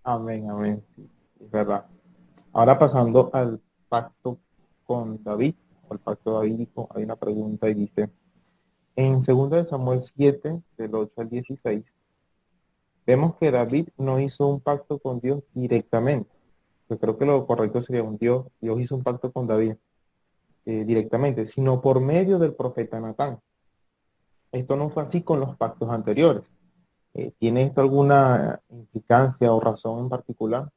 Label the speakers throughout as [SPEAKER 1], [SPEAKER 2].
[SPEAKER 1] Amén, amén. Sí, es verdad. Ahora pasando al pacto con David, o el pacto davídico, hay una pregunta y dice, en 2 Samuel 7 del 8 al 16, vemos que David no hizo un pacto con Dios directamente. Yo creo que lo correcto sería Dios hizo un pacto con David directamente, sino por medio del profeta Natán. Esto no fue así con los pactos anteriores. ¿Tiene esto alguna implicancia o razón en particular?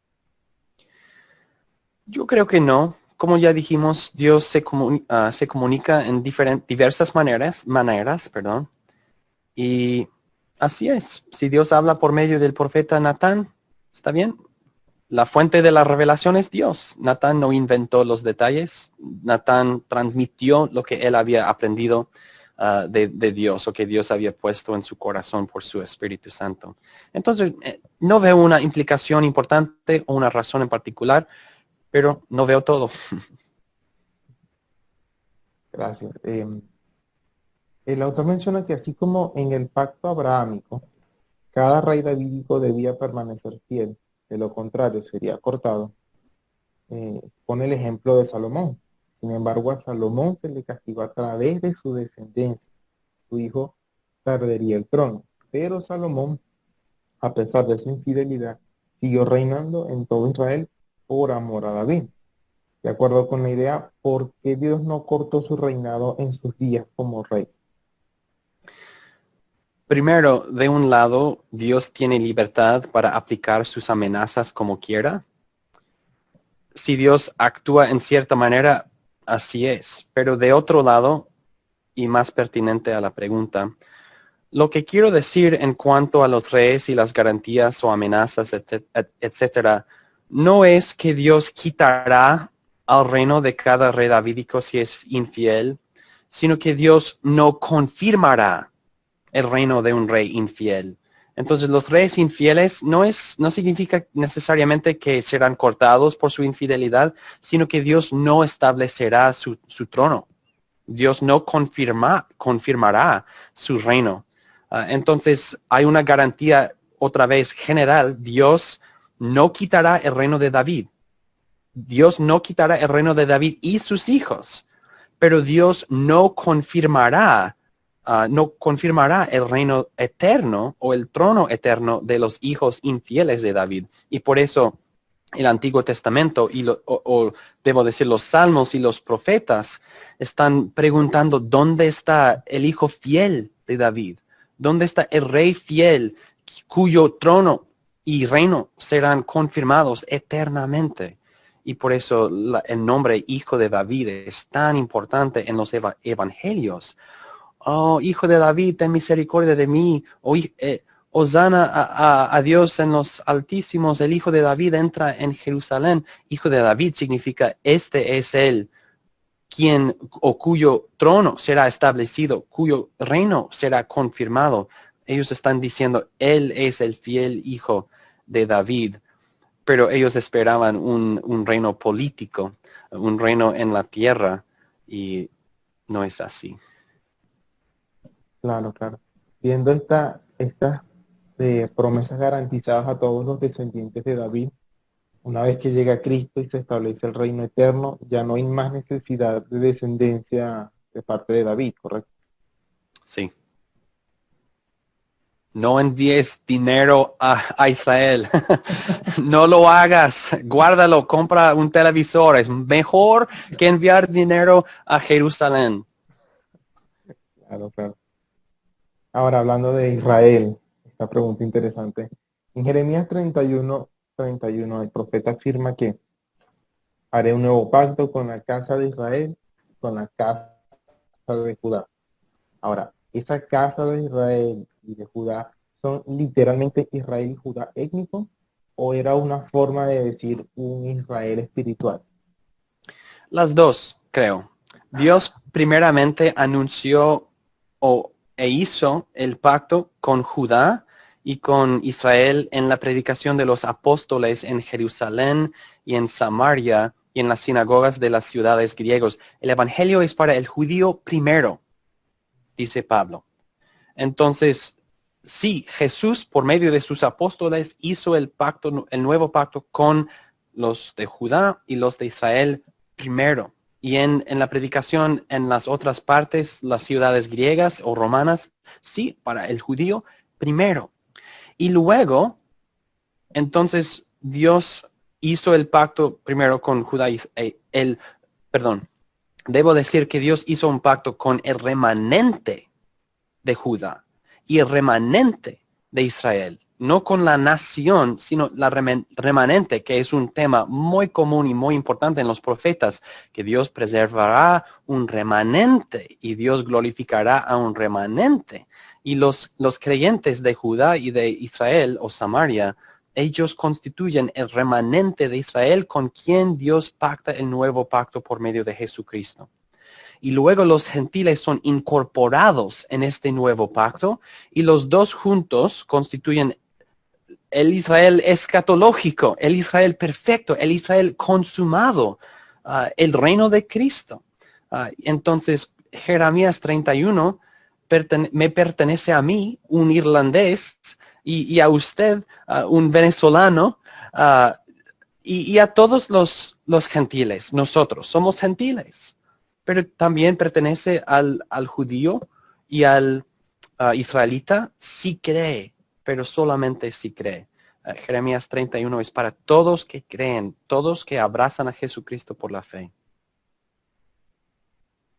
[SPEAKER 2] Yo creo que no. Como ya dijimos, Dios se comunica en diversas maneras, perdón. Y así es. Si Dios habla por medio del profeta Natán, está bien. La fuente de la revelación es Dios. Natán no inventó los detalles. Natán transmitió lo que él había aprendido de Dios o que Dios había puesto en su corazón por su Espíritu Santo. Entonces, no veo una implicación importante o una razón en particular, pero no veo todo.
[SPEAKER 1] Gracias. El autor menciona que así como en el pacto abrahámico, cada rey davídico debía permanecer fiel, de lo contrario sería cortado. Pone el ejemplo de Salomón. Sin embargo, a Salomón se le castigó a través de su descendencia. Su hijo perdería el trono. Pero Salomón, a pesar de su infidelidad, siguió reinando en todo Israel por amor a David. De acuerdo con la idea, ¿por qué Dios no cortó su reinado en sus días como rey?
[SPEAKER 2] Primero, de un lado, Dios tiene libertad para aplicar sus amenazas como quiera. Si Dios actúa en cierta manera, así es. Pero de otro lado, y más pertinente a la pregunta, lo que quiero decir en cuanto a los reyes y las garantías o amenazas, etcétera, no es que Dios quitará al reino de cada rey davídico si es infiel, sino que Dios no confirmará el reino de un rey infiel. Entonces, los reyes infieles no significa necesariamente que serán cortados por su infidelidad, sino que Dios no establecerá su trono. Dios no confirmará su reino. Entonces, hay una garantía otra vez general. Dios no quitará el reino de David. Dios no quitará el reino de David y sus hijos, pero Dios no confirmará el reino eterno o el trono eterno de los hijos infieles de David. Y por eso el Antiguo Testamento o debo decir los salmos y los profetas están preguntando dónde está el hijo fiel de David, dónde está el rey fiel cuyo trono y reino serán confirmados eternamente. Y por eso el nombre Hijo de David es tan importante en los evangelios. Oh, Hijo de David, ten misericordia de mí. Hosana a Dios en los altísimos. El Hijo de David entra en Jerusalén. Hijo de David significa este es él quien o cuyo trono será establecido, cuyo reino será confirmado. Ellos están diciendo, él es el fiel Hijo de David, pero ellos esperaban un reino político, un reino en la tierra, y no es así.
[SPEAKER 1] Claro, claro. Viendo estas promesas garantizadas a todos los descendientes de David, una vez que llega Cristo y se establece el reino eterno, ya no hay más necesidad de descendencia de parte de David, ¿correcto?
[SPEAKER 2] Sí. No envíes dinero a Israel. No lo hagas. Guárdalo. Compra un televisor. Es mejor que enviar dinero a Jerusalén.
[SPEAKER 1] Claro, claro. Ahora, hablando de Israel, esta pregunta interesante. En Jeremías 31, el profeta afirma que haré un nuevo pacto con la casa de Israel, con la casa de Judá. Ahora, esa casa de Israel y de Judá son literalmente Israel y Judá étnico, o era una forma de decir un Israel espiritual.
[SPEAKER 2] Las dos, creo. Dios primeramente anunció e hizo el pacto con Judá y con Israel en la predicación de los apóstoles en Jerusalén y en Samaria y en las sinagogas de las ciudades griegos. El evangelio es para el judío primero, dice Pablo. Entonces, sí, Jesús, por medio de sus apóstoles, hizo el pacto, el nuevo pacto con los de Judá y los de Israel primero. Y en la predicación en las otras partes, las ciudades griegas o romanas, sí, para el judío primero. Y luego, entonces, Dios hizo el pacto primero con Judá y perdón, debo decir que Dios hizo un pacto con el remanente de Judá y el remanente de Israel, no con la nación, sino la remanente, que es un tema muy común y muy importante en los profetas, que Dios preservará un remanente y Dios glorificará a un remanente. Y los creyentes de Judá y de Israel o Samaria, ellos constituyen el remanente de Israel con quien Dios pacta el nuevo pacto por medio de Jesucristo. Y luego los gentiles son incorporados en este nuevo pacto y los dos juntos constituyen el Israel escatológico, el Israel perfecto, el Israel consumado, el reino de Cristo. Entonces, Jeremías 31 me pertenece a mí, un irlandés, y a usted, un venezolano, y a todos los gentiles. Nosotros somos gentiles, pero también pertenece al judío y al israelita si cree, pero solamente si cree. Jeremías 31 es para todos que creen, todos que abrazan a Jesucristo por la fe.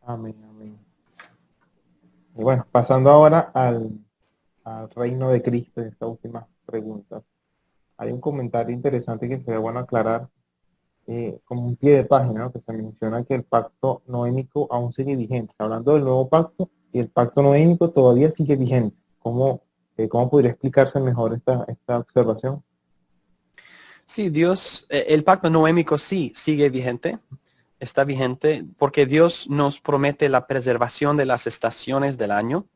[SPEAKER 1] Amén, amén. Y bueno, pasando ahora al reino de Cristo, en esta última pregunta. Hay un comentario interesante que sería bueno aclarar, como un pie de página, ¿no? Que se menciona que el pacto noémico aún sigue vigente. Hablando del nuevo pacto, y el pacto noémico todavía sigue vigente. ¿Cómo podría explicarse mejor esta observación?
[SPEAKER 2] Sí, Dios, el pacto noémico sí sigue vigente, está vigente, porque Dios nos promete la preservación de las estaciones del año.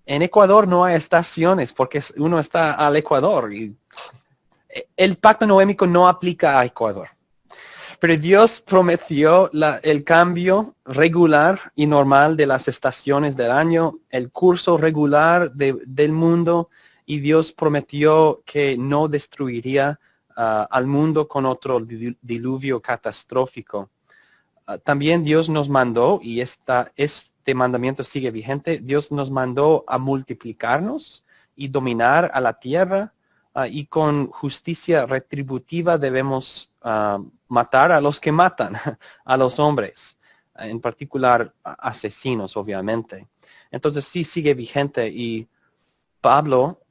[SPEAKER 2] En Ecuador no hay estaciones porque uno está al Ecuador y el pacto noémico no aplica a Ecuador. Pero Dios prometió el cambio regular y normal de las estaciones del año, el curso regular del mundo, y Dios prometió que no destruiría al mundo con otro diluvio catastrófico. También Dios nos mandó, y este mandamiento sigue vigente, Dios nos mandó a multiplicarnos y dominar a la tierra, y con justicia retributiva debemos matar a los que matan, a los hombres, en particular asesinos, obviamente. Entonces sí sigue vigente y Pablo,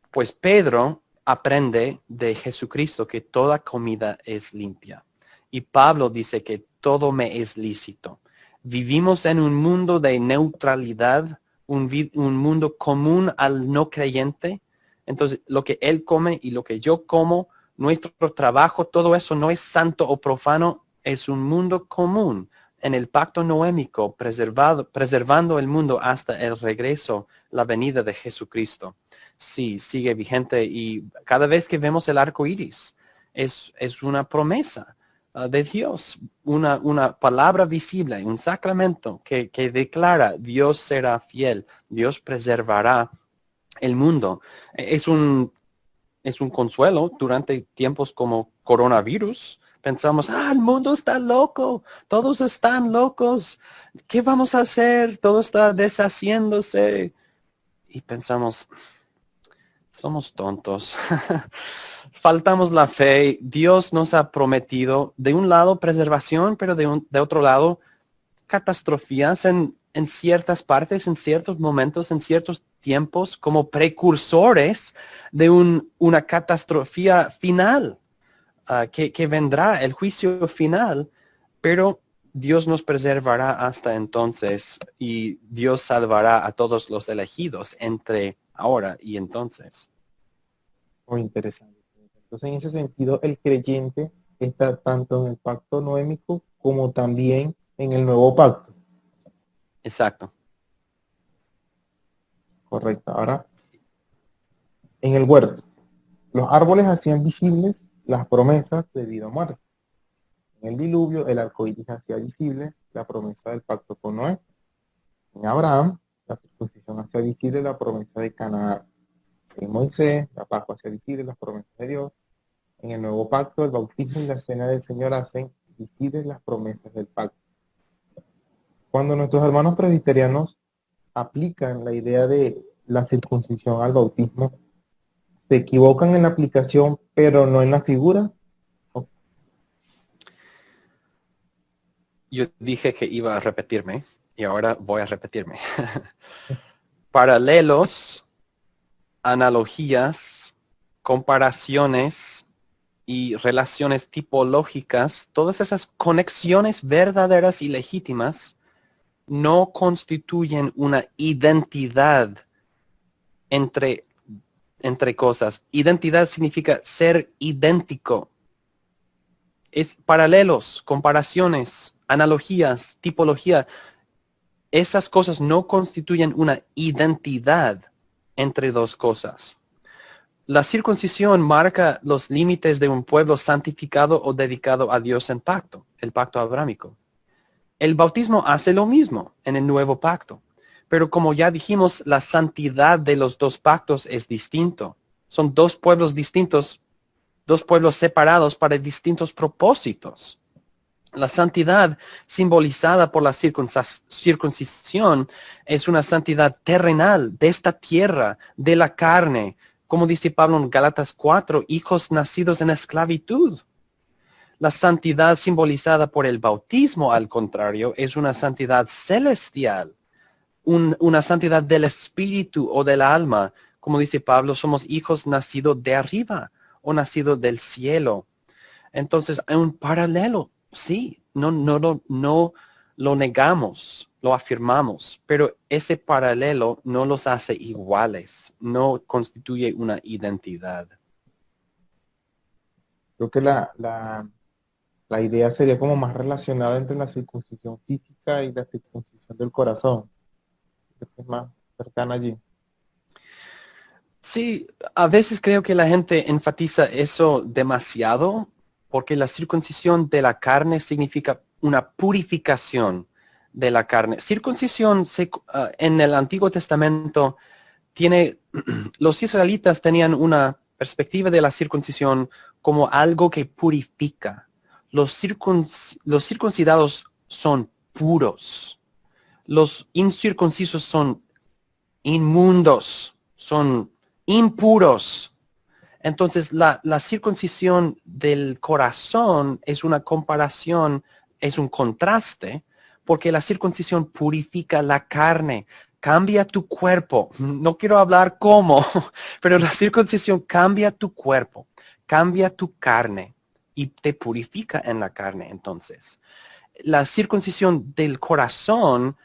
[SPEAKER 2] pues Pedro aprende de Jesucristo que toda comida es limpia. Y Pablo dice que todo me es lícito. Vivimos en un mundo de neutralidad, un mundo común al no creyente. Entonces, lo que él come y lo que yo como, nuestro trabajo, todo eso no es santo o profano, es un mundo común. En el pacto noémico, preservando el mundo hasta el regreso, la venida de Jesucristo. Sí, sigue vigente y cada vez que vemos el arco iris, es una promesa de Dios, una palabra visible, un sacramento que declara Dios será fiel, Dios preservará el mundo. Es un consuelo durante tiempos como coronavirus. Pensamos, el mundo está loco, todos están locos, ¿qué vamos a hacer? Todo está deshaciéndose. Y pensamos, somos tontos. Faltamos la fe. Dios nos ha prometido, de un lado, preservación, pero de otro lado, catastrofías en ciertas partes, en ciertos momentos, en ciertos tiempos, como precursores de una catastrofía final, que vendrá, el juicio final, pero Dios nos preservará hasta entonces y Dios salvará a todos los elegidos entre ahora y entonces.
[SPEAKER 1] Muy interesante. Entonces, en ese sentido, el creyente está tanto en el pacto noémico como también en el nuevo pacto.
[SPEAKER 2] Exacto.
[SPEAKER 1] Correcto. Ahora, en el huerto, los árboles hacían visibles las promesas de vida o muerte. En el diluvio, el arco iris hacía visible la promesa del pacto con Noé. En Abraham, la circuncisión hacía visible la promesa de Canaán. En Moisés, la Pascua hacía visible las promesas de Dios. En el nuevo pacto, el bautismo y la cena del Señor hacen visibles las promesas del pacto. Cuando nuestros hermanos presbiterianos aplican la idea de la circuncisión al bautismo, se equivocan en la aplicación, pero no en la figura.
[SPEAKER 2] Yo dije que iba a repetirme y ahora voy a repetirme. Paralelos, analogías, comparaciones y relaciones tipológicas, todas esas conexiones verdaderas y legítimas no constituyen una identidad entre, entre cosas. Identidad significa ser idéntico. Es paralelos, comparaciones, analogías, tipología. Esas cosas no constituyen una identidad entre dos cosas. La circuncisión marca los límites de un pueblo santificado o dedicado a Dios en pacto, el pacto abrámico. El bautismo hace lo mismo en el nuevo pacto, pero como ya dijimos, la santidad de los dos pactos es distinto. Son dos pueblos distintos, dos pueblos separados para distintos propósitos. La santidad simbolizada por la circuncisión es una santidad terrenal, de esta tierra, de la carne, como dice Pablo en Gálatas 4, hijos nacidos en esclavitud. La santidad simbolizada por el bautismo, al contrario, es una santidad celestial, una santidad del espíritu o del alma. Como dice Pablo, somos hijos nacidos de arriba o nacidos del cielo. Entonces hay un paralelo, sí, no lo negamos, lo afirmamos, pero ese paralelo no los hace iguales, no constituye una identidad.
[SPEAKER 1] Creo que la idea sería como más relacionada entre la circuncisión física y la circuncisión del corazón. Creo que es más cercana allí.
[SPEAKER 2] Sí, a veces creo que la gente enfatiza eso demasiado porque la circuncisión de la carne significa una purificación de la carne. Circuncisión en el Antiguo Testamento tiene, los israelitas tenían una perspectiva de la circuncisión como algo que purifica. Los circuncidados son puros. Los incircuncisos son inmundos, son impuros. Entonces, la circuncisión del corazón es una comparación, es un contraste, porque la circuncisión purifica la carne, cambia tu cuerpo. No quiero hablar cómo, pero la circuncisión cambia tu cuerpo, cambia tu carne y te purifica en la carne. Entonces, la circuncisión del corazón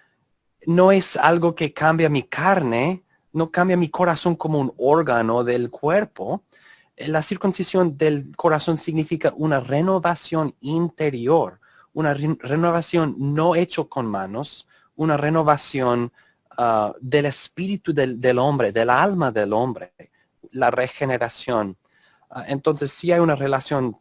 [SPEAKER 2] no es algo que cambia mi carne, no cambia mi corazón como un órgano del cuerpo. La circuncisión del corazón significa una renovación interior, una renovación no hecho con manos, una renovación del espíritu del hombre, del alma del hombre, la regeneración. Entonces sí hay una relación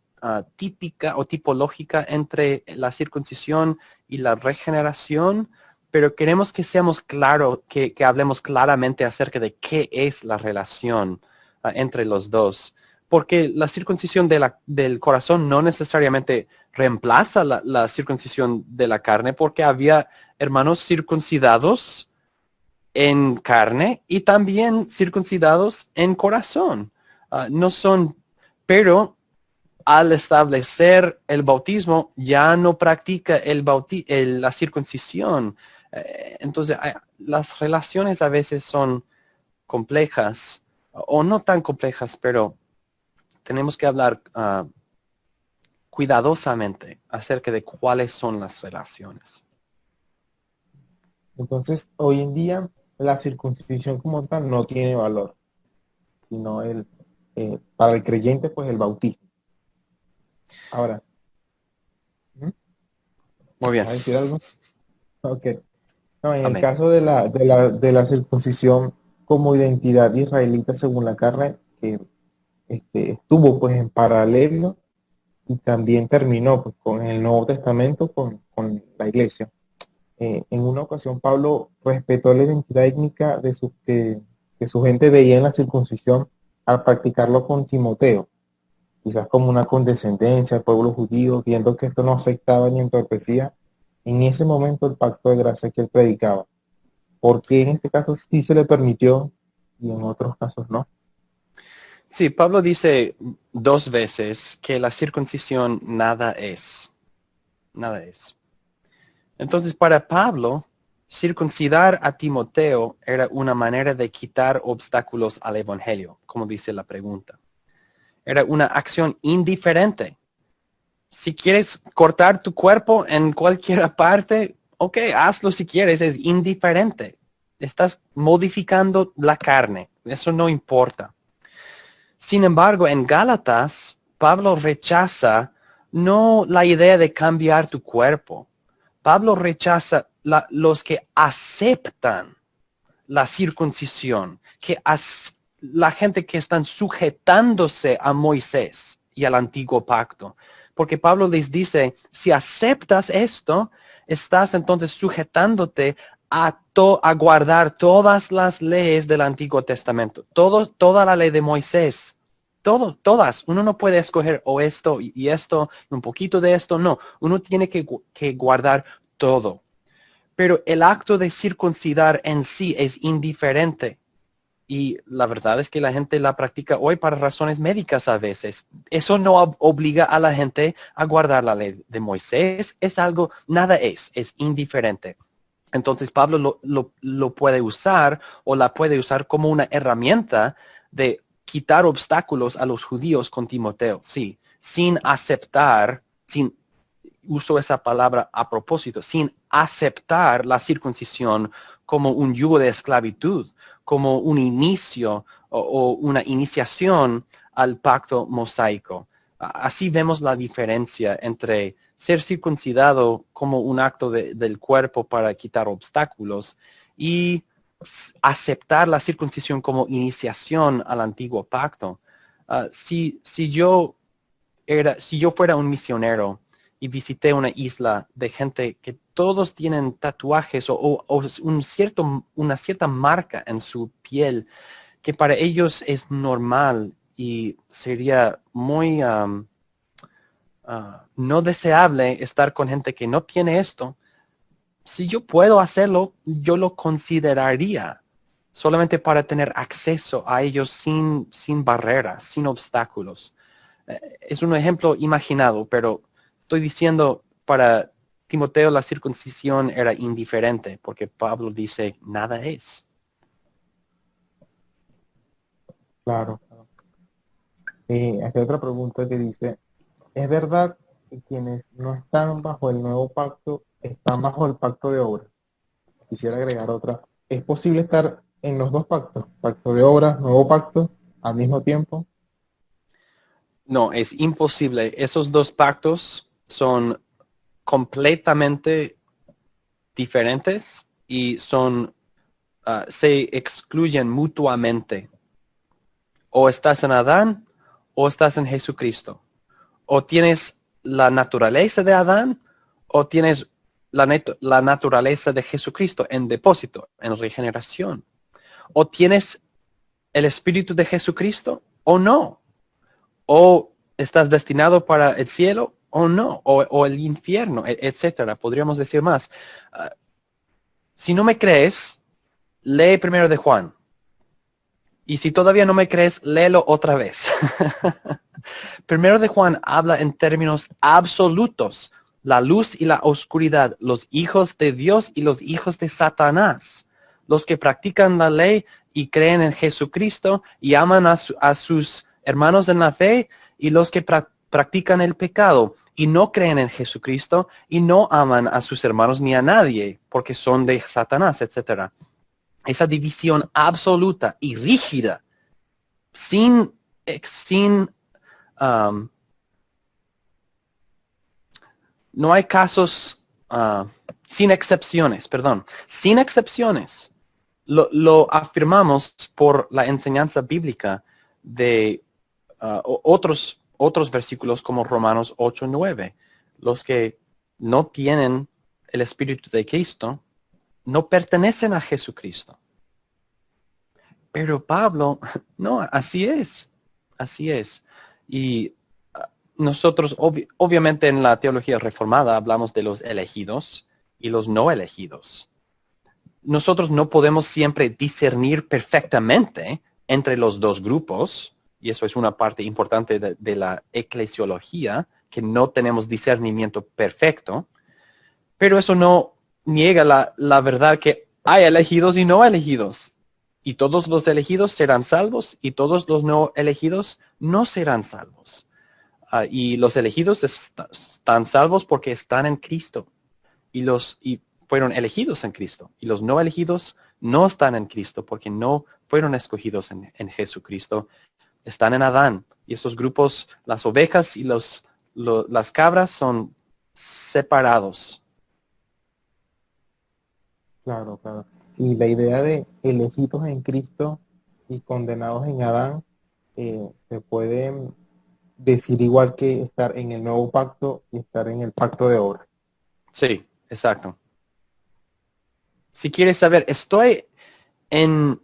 [SPEAKER 2] típica o tipológica entre la circuncisión y la regeneración, pero queremos que seamos claros, que hablemos claramente acerca de qué es la relación entre los dos. Porque la circuncisión del corazón no necesariamente reemplaza la circuncisión de la carne, porque había hermanos circuncidados en carne y también circuncidados en corazón. No son, pero al establecer el bautismo ya no practica la circuncisión. Entonces, las relaciones a veces son complejas o no tan complejas, pero tenemos que hablar cuidadosamente acerca de cuáles son las relaciones.
[SPEAKER 1] Entonces, hoy en día, la circuncisión como tal no tiene valor, sino para el creyente, pues el bautismo. Ahora, ¿mm?
[SPEAKER 2] Muy bien.
[SPEAKER 1] ¿vas a decir algo? Ok. No, en el
[SPEAKER 2] Amén.
[SPEAKER 1] caso de la circuncisión como identidad israelita según la carne, que estuvo pues en paralelo y también terminó pues con el Nuevo Testamento con la iglesia. En una ocasión Pablo respetó la identidad étnica que su gente veía en la circuncisión al practicarlo con Timoteo, quizás como una condescendencia al pueblo judío, viendo que esto no afectaba ni entorpecía en ese momento el pacto de gracia que él predicaba. Porque en este caso sí se le permitió y en otros casos no.
[SPEAKER 2] Sí, Pablo dice 2 veces que la circuncisión nada es. Nada es. Entonces, para Pablo, circuncidar a Timoteo era una manera de quitar obstáculos al evangelio, como dice la pregunta. Era una acción indiferente. Si quieres cortar tu cuerpo en cualquier parte, ok, hazlo si quieres, es indiferente. Estás modificando la carne, eso no importa. Sin embargo, en Gálatas, Pablo rechaza no la idea de cambiar tu cuerpo. Pablo rechaza los que aceptan la circuncisión, la gente que están sujetándose a Moisés y al antiguo pacto. Porque Pablo les dice, si aceptas esto, estás entonces sujetándote a guardar todas las leyes del Antiguo Testamento, toda la ley de Moisés. Todas. Uno no puede escoger o esto y esto, un poquito de esto. No, uno tiene que guardar todo. Pero el acto de circuncidar en sí es indiferente. Y la verdad es que la gente la practica hoy para razones médicas a veces. Eso no obliga a la gente a guardar la ley de Moisés. Es algo, nada es indiferente. Entonces Pablo lo puede usar o la puede usar como una herramienta de quitar obstáculos a los judíos con Timoteo. Sí, sin aceptar, uso esa palabra a propósito, sin aceptar la circuncisión como un yugo de esclavitud, como un inicio o una iniciación al pacto mosaico. Así vemos la diferencia entre ser circuncidado como un acto del cuerpo para quitar obstáculos y aceptar la circuncisión como iniciación al antiguo pacto. Si yo fuera un misionero y visité una isla de gente que todos tienen tatuajes o una cierta marca en su piel que para ellos es normal y sería muy no deseable estar con gente que no tiene esto. Si yo puedo hacerlo, yo lo consideraría solamente para tener acceso a ellos sin barreras, sin obstáculos. Es un ejemplo imaginado, pero estoy diciendo para Timoteo la circuncisión era indiferente, porque Pablo dice, nada es.
[SPEAKER 1] Claro. Aquí hay otra pregunta que dice, ¿es verdad que quienes no están bajo el nuevo pacto están bajo el pacto de obras? Quisiera agregar otra. ¿Es posible estar en los dos pactos, pacto de obras, nuevo pacto, al mismo tiempo?
[SPEAKER 2] No, es imposible. Esos dos pactos son completamente diferentes y se excluyen mutuamente. O estás en Adán o estás en Jesucristo. O tienes la naturaleza de Adán o tienes la naturaleza de Jesucristo en depósito, en regeneración. O tienes el Espíritu de Jesucristo o no. O estás destinado para el cielo o no. O el infierno, etcétera. Podríamos decir más. Si no me crees, lee primero de Juan. Y si todavía no me crees, léelo otra vez. Primero de Juan habla en términos absolutos. La luz y la oscuridad, los hijos de Dios y los hijos de Satanás. Los que practican la ley y creen en Jesucristo y aman a sus hermanos en la fe y los que practican el pecado y no creen en Jesucristo y no aman a sus hermanos ni a nadie porque son de Satanás, etc. Esa división absoluta y rígida, sin um, no hay casos sin excepciones, perdón, sin excepciones. Lo afirmamos por la enseñanza bíblica de otros versículos como Romanos 8:9. Los que no tienen el Espíritu de Cristo, no pertenecen a Jesucristo. Pero Pablo, no, así es. Así es. Y nosotros, obviamente en la teología reformada, hablamos de los elegidos y los no elegidos. Nosotros no podemos siempre discernir perfectamente entre los dos grupos, y eso es una parte importante de la eclesiología, que no tenemos discernimiento perfecto, pero eso no niega la verdad que hay elegidos y no elegidos. Y todos los elegidos serán salvos y todos los no elegidos no serán salvos. Y los elegidos están salvos porque están en Cristo y fueron elegidos en Cristo. Y los no elegidos no están en Cristo porque no fueron escogidos en Jesucristo. Están en Adán. Y estos grupos, las ovejas y las cabras son separados.
[SPEAKER 1] Claro, claro. Y la idea de elegidos en Cristo y condenados en Adán se puede decir igual que estar en el nuevo pacto y estar en el pacto de obra.
[SPEAKER 2] Sí, exacto. Si quieres saber, ¿estoy en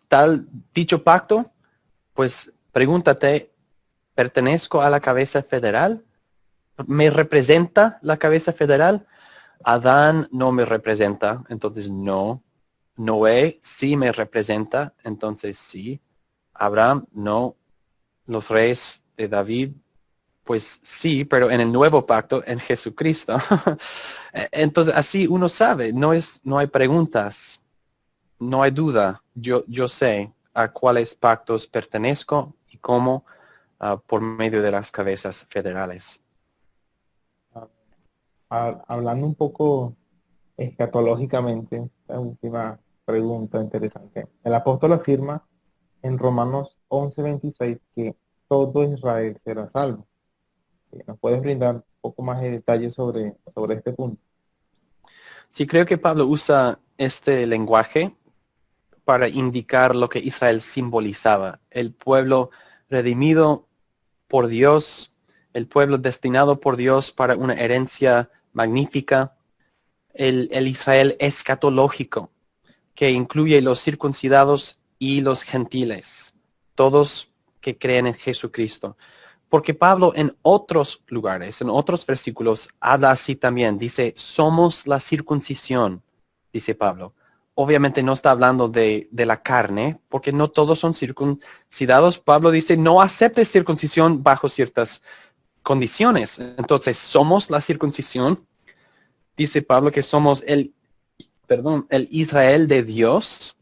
[SPEAKER 2] tal dicho pacto? Pues pregúntate, ¿pertenezco a la cabeza federal? ¿Me representa la cabeza federal? Adán no me representa, entonces no. Noé sí me representa, entonces sí. Abraham no. Los reyes de David, pues sí, pero en el nuevo pacto, en Jesucristo. Entonces así uno sabe, no hay preguntas, no hay duda. Yo sé a cuáles pactos pertenezco y cómo por medio de las cabezas federales.
[SPEAKER 1] Hablando un poco escatológicamente, la última pregunta interesante. El apóstol afirma en Romanos 11:26 que todo Israel será salvo. ¿Nos puedes brindar un poco más de detalles sobre este punto?
[SPEAKER 2] Sí, creo que Pablo usa este lenguaje para indicar lo que Israel simbolizaba, el pueblo redimido por Dios, el pueblo destinado por Dios para una herencia magnífica, el Israel escatológico, que incluye los circuncidados y los gentiles, todos que creen en Jesucristo. Porque Pablo en otros lugares, en otros versículos, habla así también. Dice, somos la circuncisión, dice Pablo. Obviamente no está hablando de la carne, porque no todos son circuncidados. Pablo dice, no aceptes circuncisión bajo ciertas condiciones. Entonces, somos la circuncisión. Dice Pablo que somos el Israel de Dios.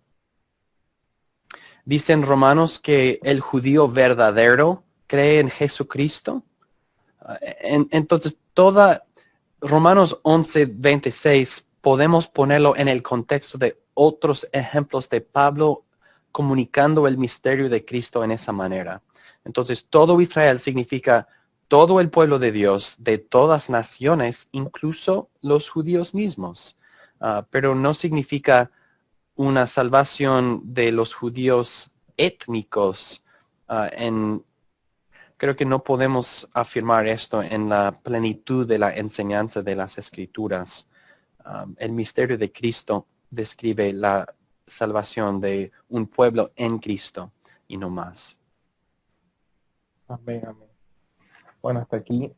[SPEAKER 2] Dice en Romanos que el judío verdadero cree en Jesucristo. Entonces, Romanos 11:26 podemos ponerlo en el contexto de otros ejemplos de Pablo comunicando el misterio de Cristo en esa manera. Entonces, todo Israel significa todo el pueblo de Dios, de todas naciones, incluso los judíos mismos. Pero no significa una salvación de los judíos étnicos. Creo que no podemos afirmar esto en la plenitud de la enseñanza de las Escrituras. El misterio de Cristo describe la salvación de un pueblo en Cristo y no más.
[SPEAKER 1] Amén, amén. Bueno, hasta aquí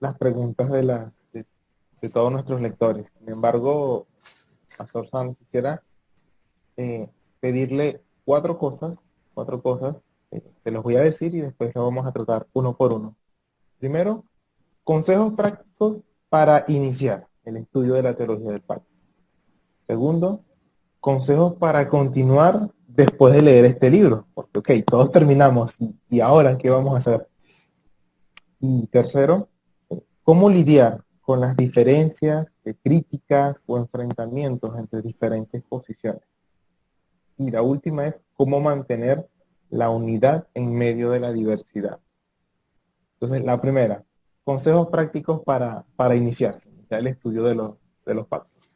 [SPEAKER 1] las preguntas de todos nuestros lectores. Sin embargo, Pastor Sam, quisiera pedirle cuatro cosas, te los voy a decir y después lo vamos a tratar uno por uno. Primero, consejos prácticos para iniciar el estudio de la teología del pacto. Segundo, consejos para continuar después de leer este libro, porque ok, todos terminamos y ahora ¿qué vamos a hacer? Y tercero, cómo lidiar con las diferencias, críticas o enfrentamientos entre diferentes posiciones. Y la última es cómo mantener la unidad en medio de la diversidad. Entonces, la primera, consejos prácticos para iniciarse, ya el estudio de los pactos.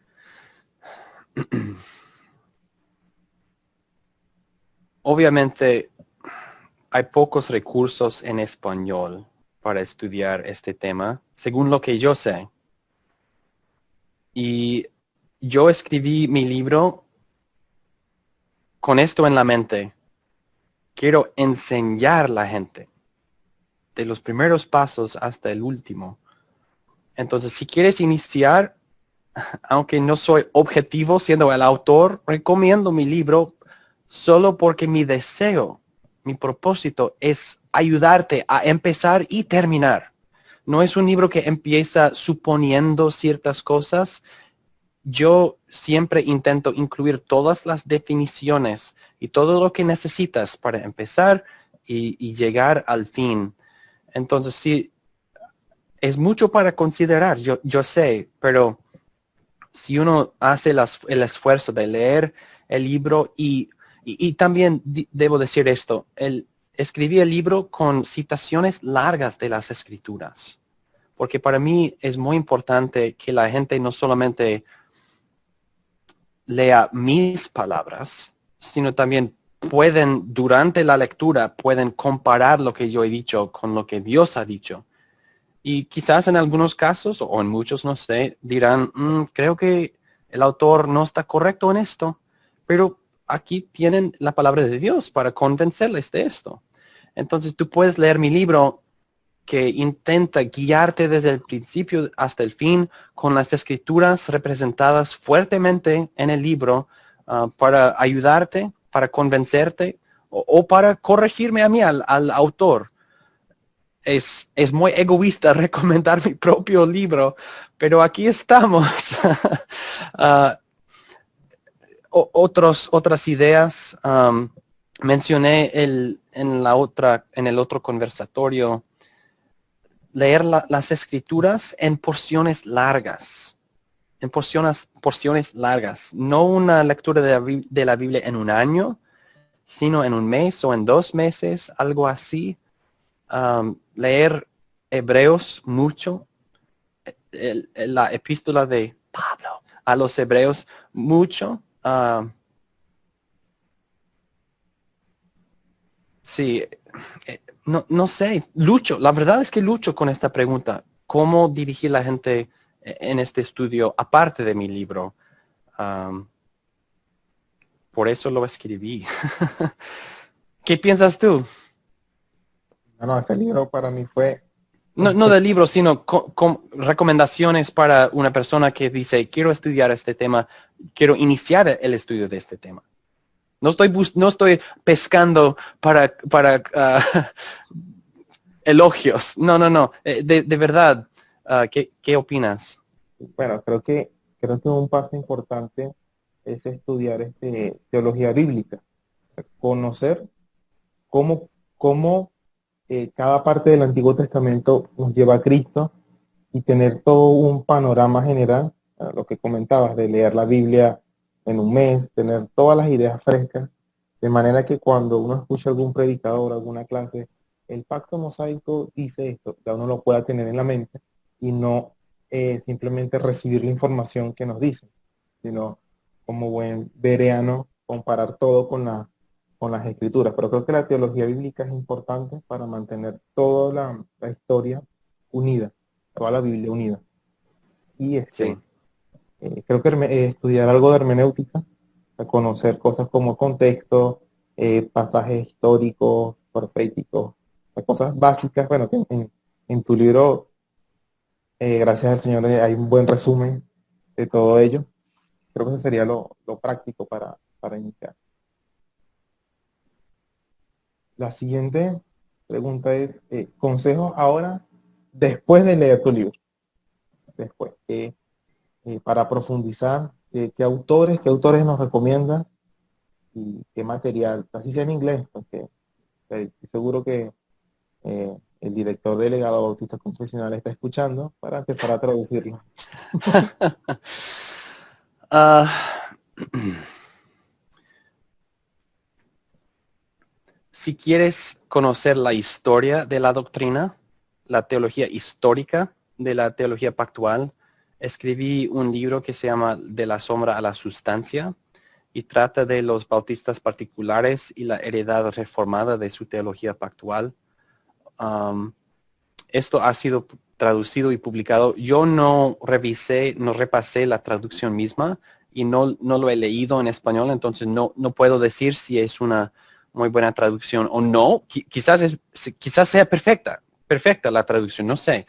[SPEAKER 2] Obviamente hay pocos recursos en español para estudiar este tema, según lo que yo sé. Y yo escribí mi libro con esto en la mente. Quiero enseñar a la gente de los primeros pasos hasta el último. Entonces, si quieres iniciar, aunque no soy objetivo siendo el autor, recomiendo mi libro solo porque mi deseo, mi propósito es ayudarte a empezar y terminar. No es un libro que empieza suponiendo ciertas cosas. Yo siempre intento incluir todas las definiciones y todo lo que necesitas para empezar y llegar al fin. Entonces, sí, es mucho para considerar, yo sé, pero si uno hace el esfuerzo de leer el libro y también debo decir esto, escribí el libro con citaciones largas de las escrituras, porque para mí es muy importante que la gente no solamente lea mis palabras, sino también durante la lectura, pueden comparar lo que yo he dicho con lo que Dios ha dicho. Y quizás en algunos casos, o en muchos, no sé, dirán, creo que el autor no está correcto en esto, pero aquí tienen la palabra de Dios para convencerles de esto. Entonces tú puedes leer mi libro que intenta guiarte desde el principio hasta el fin con las escrituras representadas fuertemente en el libro para ayudarte, para convencerte o para corregirme a mí, al autor. Es muy egoísta recomendar mi propio libro, pero aquí estamos. Ah, otras ideas. Mencioné en el otro conversatorio, leer las escrituras en porciones largas, porciones largas, no una lectura de la Biblia en un año, sino en un mes o en 2 meses, algo así. Leer Hebreos mucho, la epístola de Pablo a los Hebreos mucho. Sí, no sé, la verdad es que lucho con esta pregunta. ¿Cómo dirigir la gente en este estudio aparte de mi libro? Um, por eso lo escribí. ¿Qué piensas tú?
[SPEAKER 1] No, ese libro para mí fue,
[SPEAKER 2] No del libro, sino recomendaciones para una persona que dice, quiero estudiar este tema, quiero iniciar el estudio de este tema. No estoy pescando para elogios. No. De verdad, ¿qué opinas?
[SPEAKER 1] bueno, creo que un paso importante es estudiar teología bíblica, conocer cómo, cómo cada parte del Antiguo Testamento nos lleva a Cristo y tener todo un panorama general, lo que comentabas, de leer la Biblia en un mes, tener todas las ideas frescas, de manera que cuando uno escucha algún predicador, alguna clase, el pacto mosaico dice esto, ya uno lo pueda tener en la mente y no simplemente recibir la información que nos dicen, sino como buen bereano comparar todo con las escrituras. Pero creo que la teología bíblica es importante para mantener toda la historia unida, toda la Biblia unida. Y
[SPEAKER 2] Sí,
[SPEAKER 1] creo que estudiar algo de hermenéutica, a conocer cosas como contexto, pasajes históricos, proféticos, cosas básicas. Bueno, que en tu libro, gracias al Señor, hay un buen resumen de todo ello. Creo que eso sería lo práctico para iniciar. La siguiente pregunta es, consejos ahora, después de leer tu libro, después, para profundizar, qué autores nos recomiendan y qué material, así sea en inglés, porque estoy seguro que el director delegado Bautista Confesional está escuchando para empezar a traducirlo.
[SPEAKER 2] Ah, si quieres conocer la historia de la doctrina, la teología histórica de la teología pactual, escribí un libro que se llama De la sombra a la sustancia y trata de los bautistas particulares y la heredad reformada de su teología pactual. Um, Esto ha sido traducido y publicado. Yo no repasé la traducción misma y no lo he leído en español, entonces no puedo decir si es una muy buena traducción o no. Quizás sea perfecta la traducción, no sé.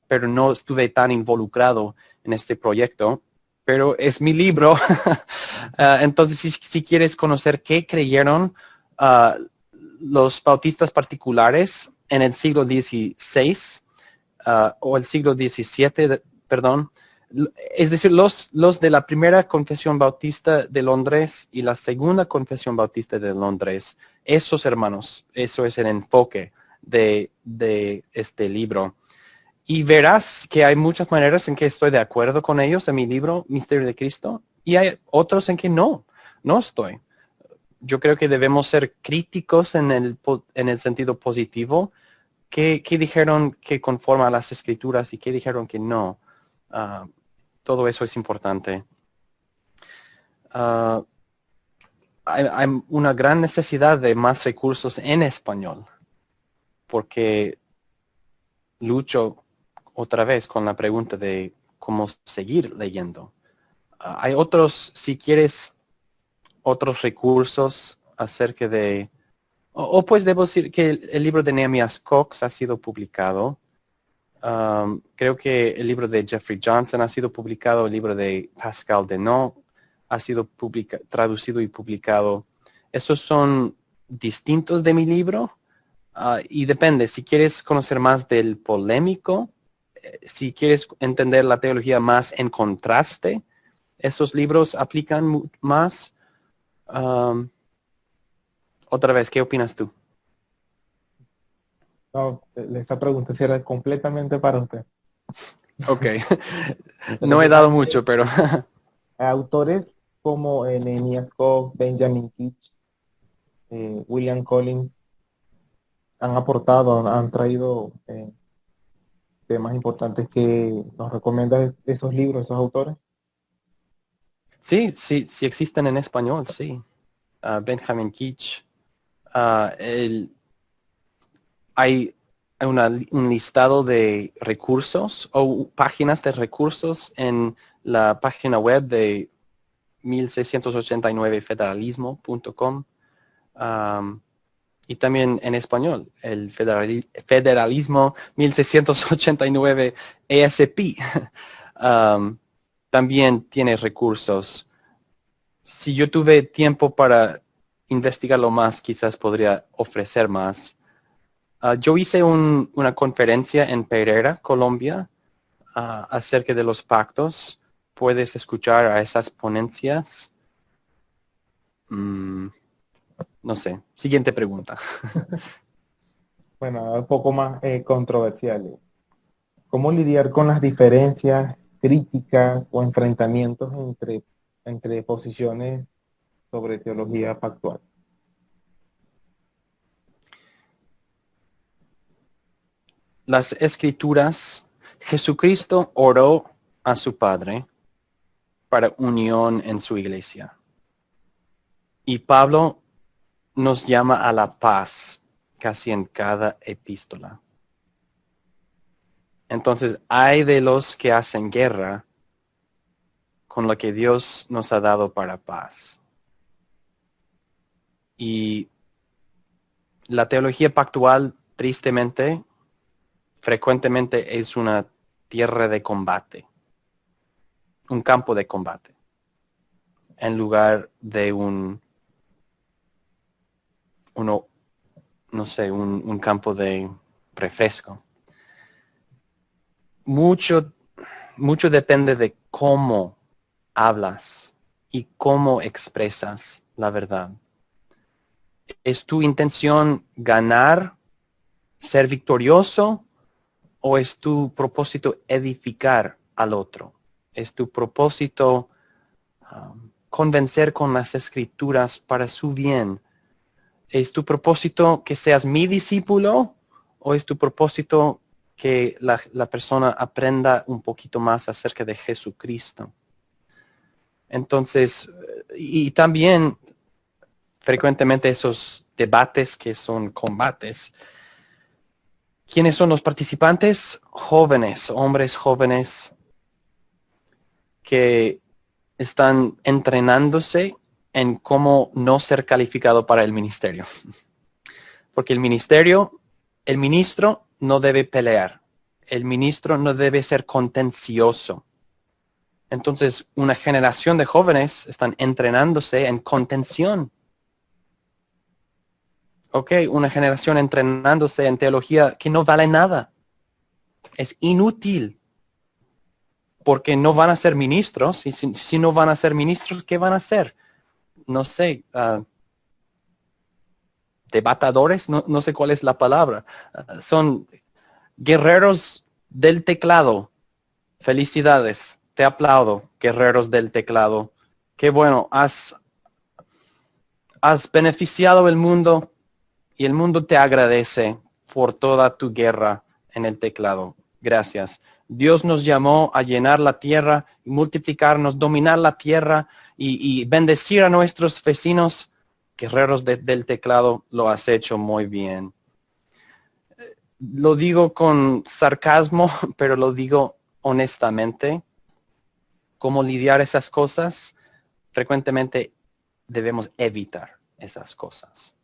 [SPEAKER 2] Pero no estuve tan involucrado en este proyecto. Pero es mi libro. Entonces, si quieres conocer qué creyeron los bautistas particulares en el siglo XVI, o el siglo XVII, perdón, es decir, los de la primera confesión bautista de Londres y la segunda confesión bautista de Londres, esos hermanos, eso es el enfoque de este libro. Y verás que hay muchas maneras en que estoy de acuerdo con ellos en mi libro, Misterio de Cristo, y hay otros en que no estoy. Yo creo que debemos ser críticos en el sentido positivo. ¿Qué dijeron que conforma a las escrituras y qué dijeron que no? Ah, todo eso es importante. Ah, hay una gran necesidad de más recursos en español, porque lucho otra vez con la pregunta de cómo seguir leyendo. Hay otros, si quieres, otros recursos acerca de, pues debo decir que el libro de Nehemias Cox ha sido publicado. Creo que el libro de Jeffrey Johnson ha sido publicado, el libro de Pascal Denot ha sido traducido y publicado. Estos son distintos de mi libro, y depende, si quieres conocer más del polémico, si quieres entender la teología más en contraste, esos libros aplican más. Um, Otra vez, ¿qué opinas tú?
[SPEAKER 1] No, esa pregunta sí era completamente para usted.
[SPEAKER 2] Ok,
[SPEAKER 1] Pero
[SPEAKER 2] no he dado
[SPEAKER 1] fíjate,
[SPEAKER 2] mucho, pero
[SPEAKER 1] autores como Nehemias Cox, Benjamin Keach, William Collins han aportado, han traído temas importantes que nos recomiendan esos libros, esos autores.
[SPEAKER 2] sí, sí existen en español, sí. Benjamin Keach. Hay un listado de recursos o páginas de recursos en la página web de 1689federalismo.com, y también en español, el federalismo 1689 ESP. También tiene recursos. Si yo tuve tiempo para investigarlo más, quizás podría ofrecer más. Yo hice una conferencia en Pereira, Colombia, acerca de los pactos. Puedes escuchar a esas ponencias. Mm, no sé. Siguiente pregunta.
[SPEAKER 1] Bueno, un poco más controversiales. ¿Cómo lidiar con las diferencias, críticas o enfrentamientos entre posiciones sobre teología factual?
[SPEAKER 2] Las escrituras, Jesucristo oró a su Padre para unión en su iglesia. Y Pablo nos llama a la paz casi en cada epístola. Entonces, hay de los que hacen guerra con lo que Dios nos ha dado para paz. Y la teología pactual, tristemente, frecuentemente es una tierra de combate, un campo de combate, en lugar de un campo de refresco. Mucho, mucho depende de cómo hablas y cómo expresas la verdad. ¿Es tu intención ganar, ser victorioso, o es tu propósito edificar al otro? ¿Es tu propósito convencer con las escrituras para su bien? ¿Es tu propósito que seas mi discípulo o es tu propósito que la persona aprenda un poquito más acerca de Jesucristo? Entonces, y también frecuentemente esos debates que son combates ¿Quiénes son los participantes? Jóvenes, hombres jóvenes que están entrenándose en cómo no ser calificado para el ministerio. Porque el ministro no debe pelear. El ministro no debe ser contencioso. Entonces, una generación de jóvenes están entrenándose en contención. Ok, una generación entrenándose en teología que no vale nada. Es inútil. Porque no van a ser ministros. Y si no van a ser ministros, ¿qué van a hacer? No sé, debatadores, no sé cuál es la palabra. Son guerreros del teclado. Felicidades, te aplaudo, guerreros del teclado. Qué bueno, has beneficiado el mundo y el mundo te agradece por toda tu guerra en el teclado. Gracias. Dios nos llamó a llenar la tierra, multiplicarnos, dominar la tierra y bendecir a nuestros vecinos. Guerreros del teclado, lo has hecho muy bien. Lo digo con sarcasmo, pero lo digo honestamente. ¿Cómo lidiar esas cosas? Frecuentemente debemos evitar esas cosas.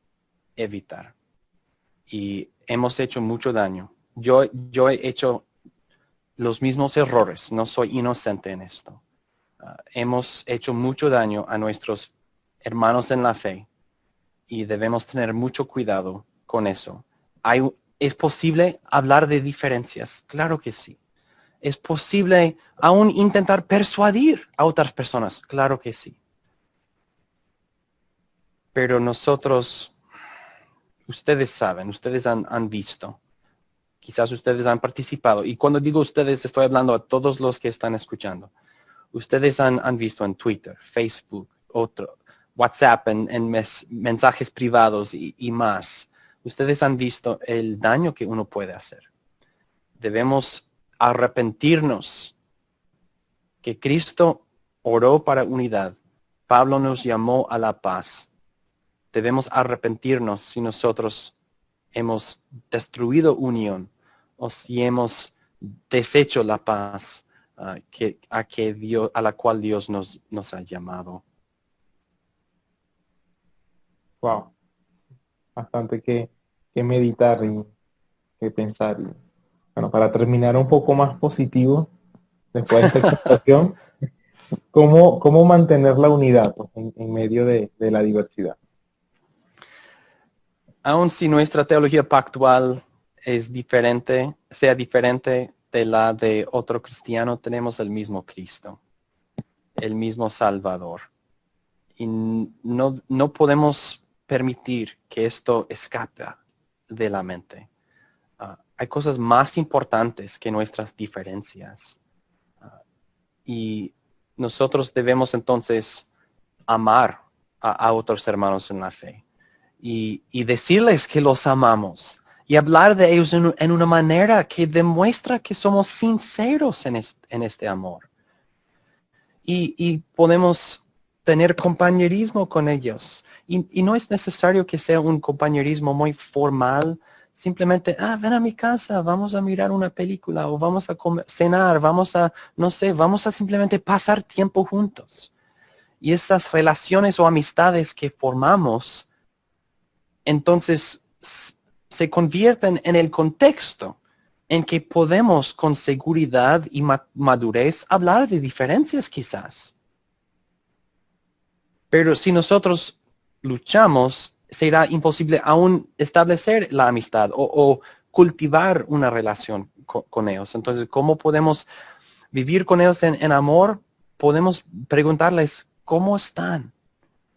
[SPEAKER 2] Evitar. Y hemos hecho mucho daño. Yo he hecho los mismos errores. No soy inocente en esto. Hemos hecho mucho daño a nuestros hermanos en la fe y debemos tener mucho cuidado con eso. ¿Es posible hablar de diferencias? Claro que sí. ¿Es posible aún intentar persuadir a otras personas? Claro que sí. Pero nosotros, ustedes saben, ustedes han visto, quizás ustedes han participado. Y cuando digo ustedes, estoy hablando a todos los que están escuchando. Ustedes han visto en Twitter, Facebook, WhatsApp, en mensajes privados y más. Ustedes han visto el daño que uno puede hacer. Debemos arrepentirnos que Cristo oró para unidad. Pablo nos llamó a la paz. Debemos arrepentirnos si nosotros hemos destruido unión o si hemos deshecho la paz a la cual Dios nos ha llamado.
[SPEAKER 1] Wow, bastante que meditar y que pensar. Y, bueno, para terminar un poco más positivo, después de esta explicación, ¿cómo mantener la unidad pues, en medio de la diversidad?
[SPEAKER 2] Aun si nuestra teología pactual es diferente, sea diferente de la de otro cristiano, tenemos el mismo Cristo, el mismo Salvador. Y no podemos permitir que esto escape de la mente. Hay cosas más importantes que nuestras diferencias. Y nosotros debemos entonces amar a otros hermanos en la fe y decirles que los amamos y hablar de ellos en una manera que demuestra que somos sinceros en este amor. Y podemos tener compañerismo con ellos. Y no es necesario que sea un compañerismo muy formal. Simplemente, ven a mi casa, vamos a mirar una película o vamos a cenar, vamos a simplemente pasar tiempo juntos. Y estas relaciones o amistades que formamos, entonces se convierten en el contexto en que podemos con seguridad y madurez hablar de diferencias quizás. Pero si nosotros luchamos, será imposible aún establecer la amistad o cultivar una relación con ellos. Entonces, ¿cómo podemos vivir con ellos en amor? Podemos preguntarles, ¿cómo están?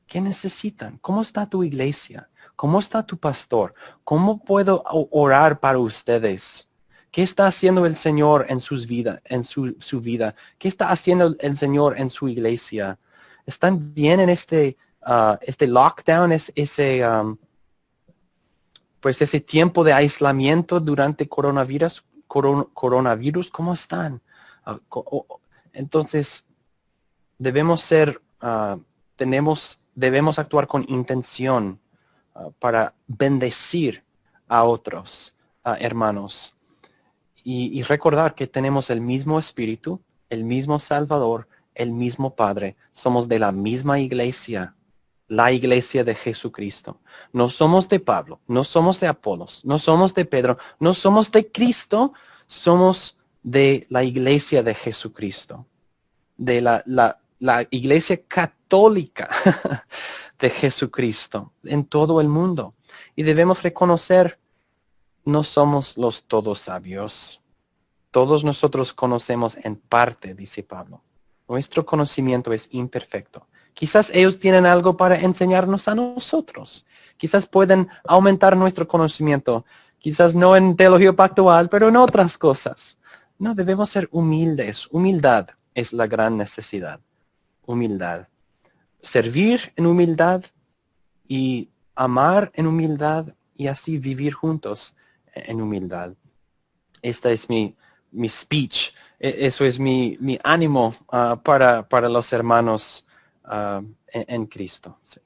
[SPEAKER 2] ¿Qué necesitan? ¿Cómo está tu iglesia? ¿Cómo está tu pastor? ¿Cómo puedo orar para ustedes? ¿Qué está haciendo el Señor en sus vidas, en su vida? ¿Qué está haciendo el Señor en su iglesia? ¿Están bien en este lockdown, pues ese tiempo de aislamiento durante coronavirus? ¿Cómo están? Entonces, debemos debemos actuar con intención para bendecir a otros, hermanos. Y recordar que tenemos el mismo Espíritu, el mismo Salvador, el mismo Padre. Somos de la misma iglesia, la iglesia de Jesucristo. No somos de Pablo, no somos de Apolos, no somos de Pedro, no somos de Cristo, somos de la iglesia de Jesucristo, de la iglesia católica de Jesucristo en todo el mundo. Y debemos reconocer, no somos los todos sabios. Todos nosotros conocemos en parte, dice Pablo. Nuestro conocimiento es imperfecto. Quizás ellos tienen algo para enseñarnos a nosotros. Quizás pueden aumentar nuestro conocimiento. Quizás no en teología pactual, pero en otras cosas. No, debemos ser humildes. Humildad es la gran necesidad. Humildad. Servir en humildad y amar en humildad y así vivir juntos en humildad. Esta es mi speech. Eso es mi ánimo para los hermanos en Cristo. Sí.